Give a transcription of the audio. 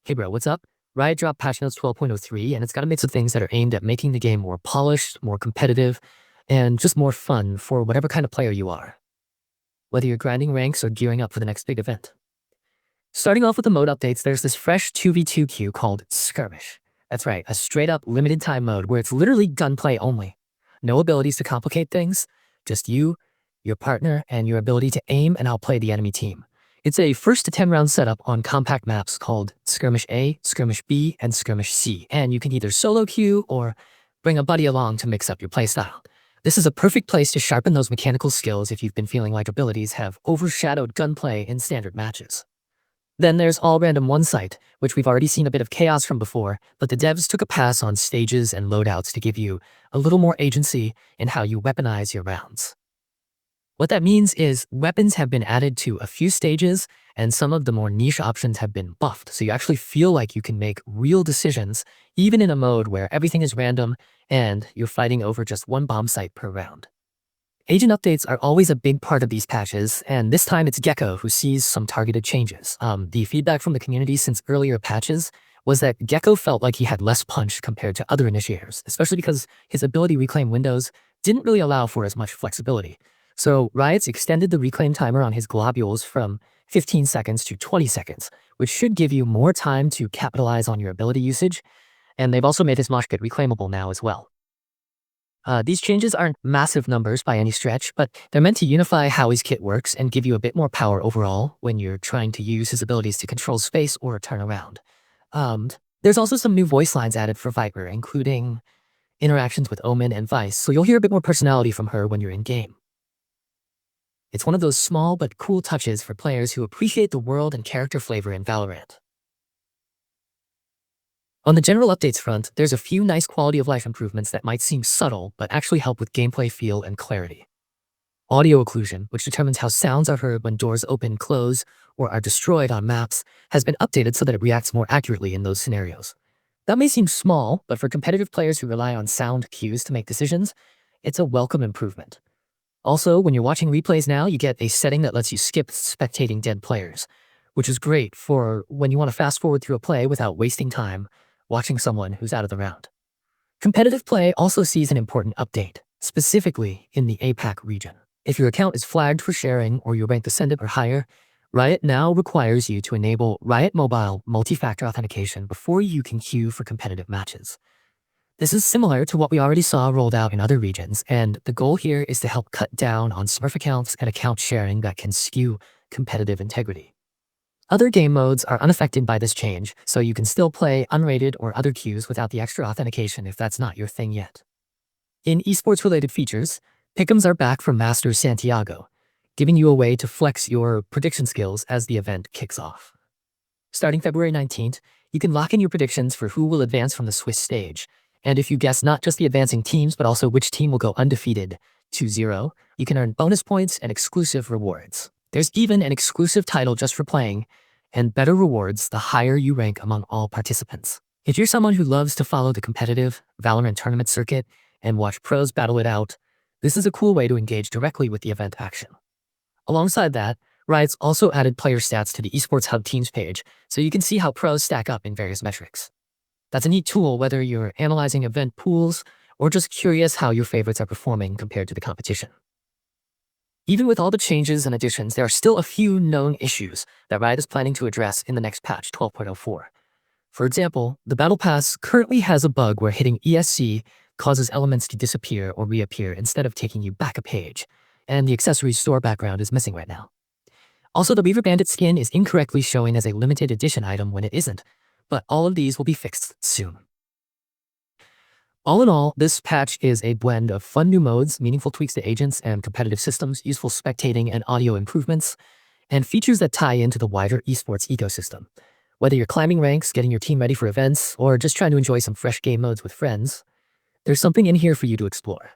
Hey bro, what's up? Riot dropped patch notes 12.03 and it's got a mix of things that are aimed at making the game more polished, more competitive, and just more fun for whatever kind of player you are. Whether you're grinding ranks or gearing up for the next big event. Starting off with the mode updates, there's this fresh 2v2 queue called Skirmish. That's right, a straight up limited time mode where it's literally gunplay only. No abilities to complicate things, just you, your partner, and your ability to aim and outplay the enemy team. It's a first to 10 round setup on compact maps called Skirmish A, Skirmish B, and Skirmish C, and you can either solo queue or bring a buddy along to mix up your playstyle. This is a perfect place to sharpen those mechanical skills if you've been feeling like abilities have overshadowed gunplay in standard matches. Then there's All Random One Site, which we've already seen a bit of chaos from before, but the devs took a pass on stages and loadouts to give you a little more agency in how you weaponize your rounds. What that means is weapons have been added to a few stages and some of the more niche options have been buffed, so you actually feel like you can make real decisions even in a mode where everything is random and you're fighting over just one bomb site per round. Agent updates are always a big part of these patches, and this time it's Gekko who sees some targeted changes. The feedback from the community since earlier patches was that Gekko felt like he had less punch compared to other initiators, especially because his ability reclaim windows didn't really allow for as much flexibility. So Riot's extended the reclaim timer on his globules from 15 seconds to 20 seconds, which should give you more time to capitalize on your ability usage, and they've also made his mosh pit reclaimable now as well. These changes aren't massive numbers by any stretch, but they're meant to unify how his kit works and give you a bit more power overall when you're trying to use his abilities to control space or turn around. There's also some new voice lines added for Viper, including interactions with Omen and Vice, so you'll hear a bit more personality from her when you're in-game. It's one of those small but cool touches for players who appreciate the world and character flavor in Valorant. On the general updates front, there's a few nice quality of life improvements that might seem subtle, but actually help with gameplay feel and clarity. Audio occlusion, which determines how sounds are heard when doors open, close, or are destroyed on maps, has been updated so that it reacts more accurately in those scenarios. That may seem small, but for competitive players who rely on sound cues to make decisions, it's a welcome improvement. Also, when you're watching replays now, you get a setting that lets you skip spectating dead players, which is great for when you want to fast forward through a play without wasting time watching someone who's out of the round. Competitive play also sees an important update, specifically in the APAC region. If your account is flagged for sharing or your rank Ascendant or higher, Riot now requires you to enable Riot Mobile multi-factor authentication before you can queue for competitive matches. This is similar to what we already saw rolled out in other regions, and the goal here is to help cut down on Smurf accounts and account sharing that can skew competitive integrity. Other game modes are unaffected by this change, so you can still play unrated or other queues without the extra authentication if that's not your thing yet. In esports-related features, Pick'Ems are back from Masters Santiago, giving you a way to flex your prediction skills as the event kicks off. Starting February 19th, you can lock in your predictions for who will advance from the Swiss stage, and if you guess not just the advancing teams but also which team will go undefeated 2-0, you can earn bonus points and exclusive rewards. There's even an exclusive title just for playing, and better rewards the higher you rank among all participants. If you're someone who loves to follow the competitive Valorant tournament circuit and watch pros battle it out, this is a cool way to engage directly with the event action. Alongside that, Riot's also added player stats to the Esports Hub Teams page, so you can see how pros stack up in various metrics. That's a neat tool whether you're analyzing event pools or just curious how your favorites are performing compared to the competition. Even with all the changes and additions, there are still a few known issues that Riot is planning to address in the next patch 12.04. For example, the Battle Pass currently has a bug where hitting ESC causes elements to disappear or reappear instead of taking you back a page, and the accessories store background is missing right now. Also, the Beaver Bandit skin is incorrectly showing as a limited edition item when it isn't, but all of these will be fixed soon. All in all, this patch is a blend of fun new modes, meaningful tweaks to agents and competitive systems, useful spectating and audio improvements, and features that tie into the wider esports ecosystem. Whether you're climbing ranks, getting your team ready for events, or just trying to enjoy some fresh game modes with friends, there's something in here for you to explore.